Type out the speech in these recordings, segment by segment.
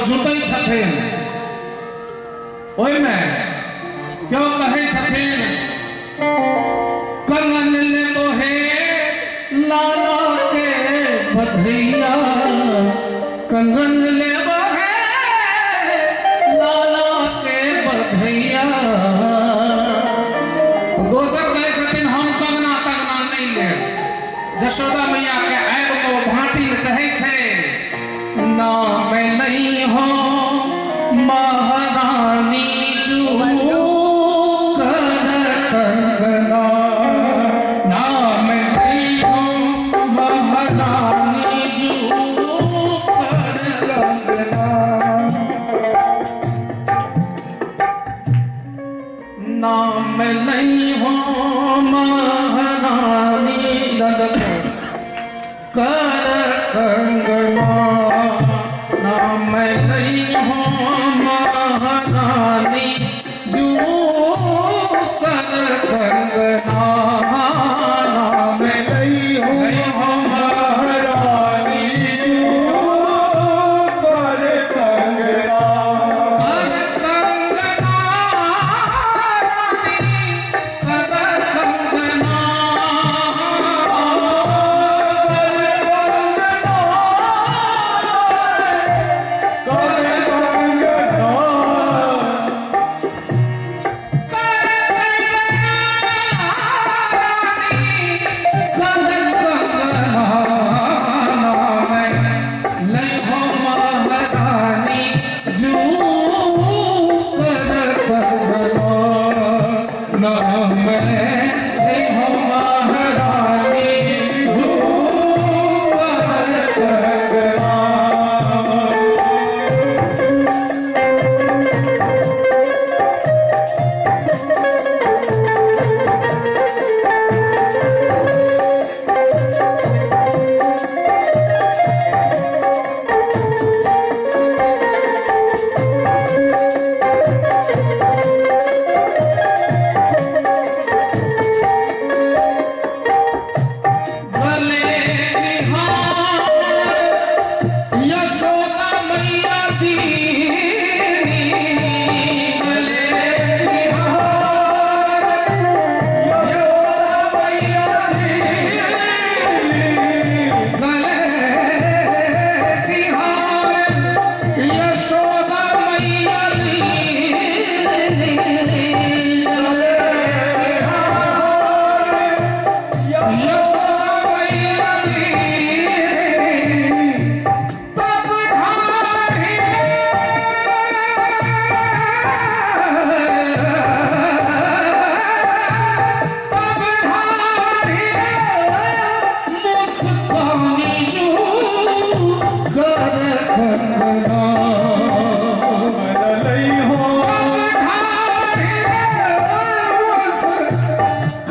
जुटै छथिन ओहिमे क्यों कहै छथिन कंगन लेबो हे लाला के बधैया कंगन लेबो हे लाला के बधैया दोसर कहै छथिन हम कंगना तंगना नहीं लेब जशोदा मैया के आबि को भाटी कहै छै नाम नहीं हो महारानी जू कर कंगना नाम नहीं हो महारानी जू कर कंगना नाम नहीं हो महारानी कर कंगना नाम नहीं हो महारानी जू कर कंगना नाम नहीं हो महारानी जू कर कंगना कर कंगना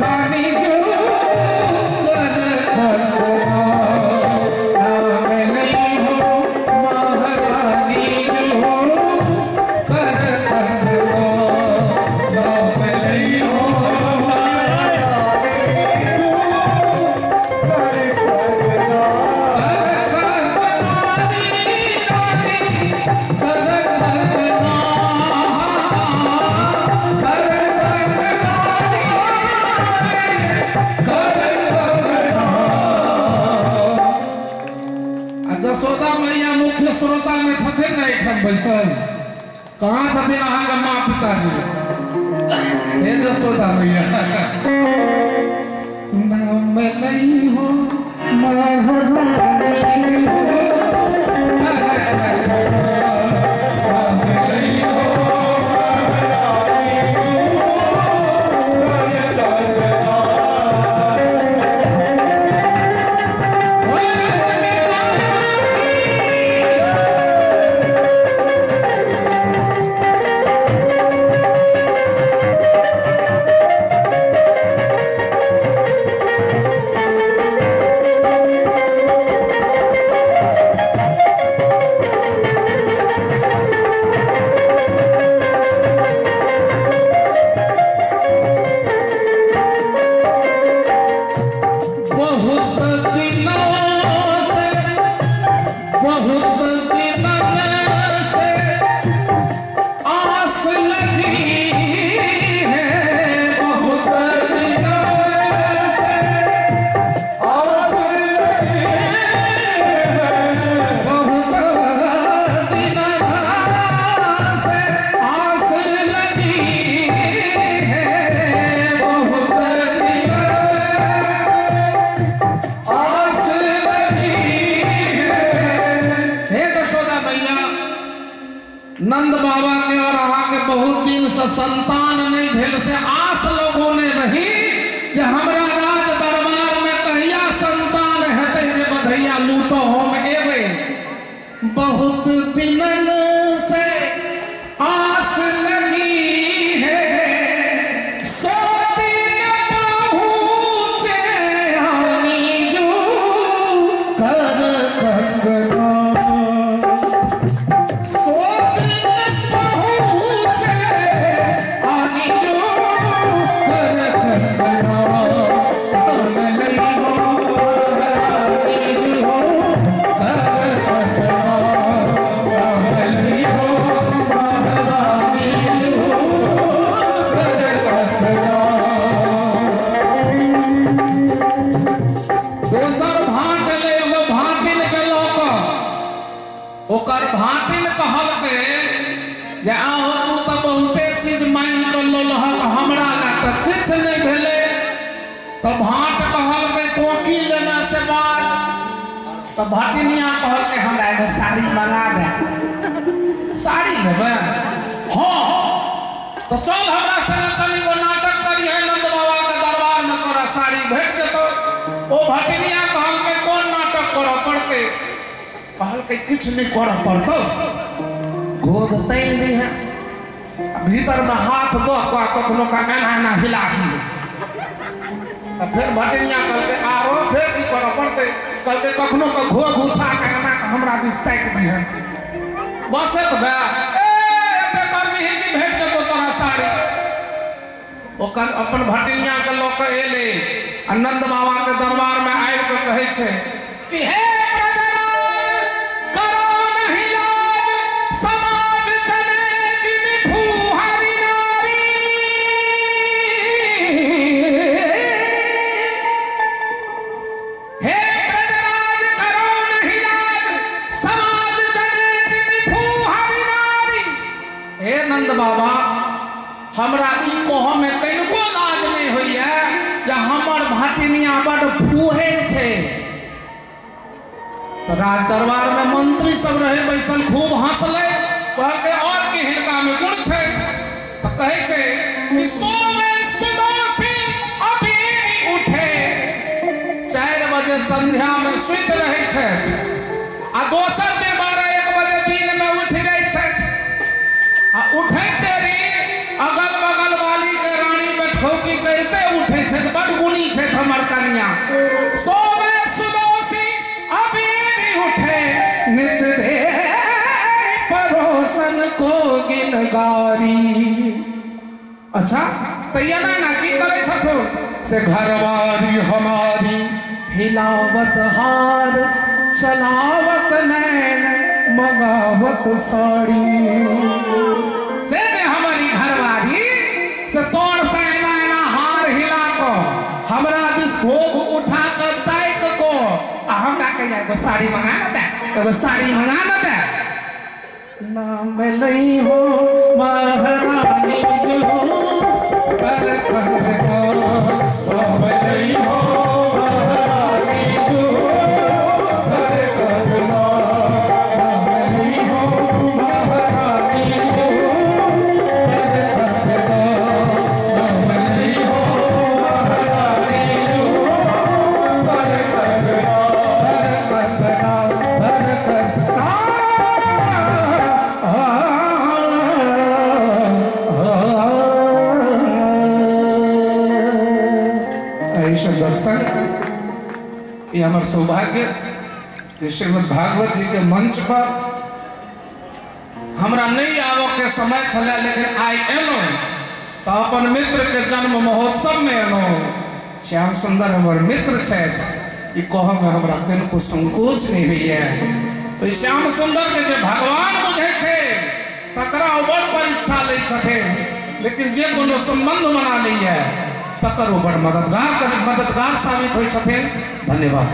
रानी कर कंगना श्रोता में छथिन ना एक बैसल कहाँ छथिन अहाँ के माँ पिताजी हे जसोदा मैया नाम नहीं हो महारानी नंद बाबा के और अहाँ के बहुत दिन से संतान नहीं भेल से आस लोगों ने रही जे हमरा राज दरबार में कहिया संतान हेतै जे बधैया लूटो हम एबै। बहुत दिनन से आस लगी है सो दिन पहुँचे हमी जो कर कंगना। ओकर भाटिन कहलकै जे आहो तू तो बहुते चीज मांग कर लोलह हमरा ला तो किछ नहीं भेले। तो भाट कहलकै कोकी लेना से बात। तो भाटिनिया कहलकै हमरा एगो साड़ी मंगा दे। साड़ी लेबै? हाँ तो चल हमरा संग कनी गो नाटक करिए नंद बाबा के दरबार में तोरा साड़ी भेट जेतौ। ओ भाटिनिया कहलकै कोन नाटक करऽ पड़तै? कहलकै किछ नहीं करऽ पड़तौ, गोद तैन ली है भीतर में हाथ दो कखनो का गाना हिला दिए। फिर भटिनिया कहलकै आरो फिर की करऽ पड़तै? कहलकै कखनो का घोघ उठा के गाना हमरा दिस ताकि दिहे। बस बे एते कर्मी ही की भेट जेतौ तोरा साड़ी। ओकर अपन भटिनिया के लऽ के एले आ नंद बाबा के दरबार में आबि के कहै छै कि हे नंद बाबा हमरा ई कह में कनिको लाज नहीं होइया जे हमर भाटिनिया बड़ फूहे छे। तो राज दरबार में मंत्री सब रहे बैसल खूब हंसले। कहलकै और के हिनका में गुण छे? तो कहै छे कि सोमे सुदोषी अभी उठे 4 बजे संध्या में सुत रहे छे आ दोसर दिन 12-1 बजे दिन में उठ जाय छे। आ उठे देरी अगल बगल वाली के रानी बैठौकी करते उठे छे। बड़ गुणी छे हमर कन्या। सोमे सुदोषी अभी उठे नित दे परोसन को गिनगारी। अच्छा तो ये ना की करे छथो से घरवारी हमारी हिलावत हार चलावत नैन मगावत साड़ी। से हमारी घरवारी से तोड़ से ना हार हिला को हमरा दिस भोग उठा कर ताक को हमरा कहिया एगो साड़ी मंगा न दे, एगो साड़ी मंगा न दे। नाम लई हो महारानी जो कर कर को नाम लई हो महारानी जो कर कर नाम लई हो महारानी जो कर कर नाम लई हो महारानी जो दर्शन ये हमारे सौभाग्य कि श्रीमद् भागवत जी के मंच पर हमरा नहीं आवो के समय छला, लेकिन आई एलो तो अपन मित्र के जन्म महोत्सव में एलो। श्याम सुंदर हमार मित्र छे, ई कह में हमरा कनिको संकोच नहीं होइए। तो श्याम सुंदर के जे भगवान बुझे छे तकरा बड़ परीक्षा ले छथे, लेकिन जे कोनो संबंध बना लइए तकर बड़ मददगार साबित होई छथिन। धन्यवाद।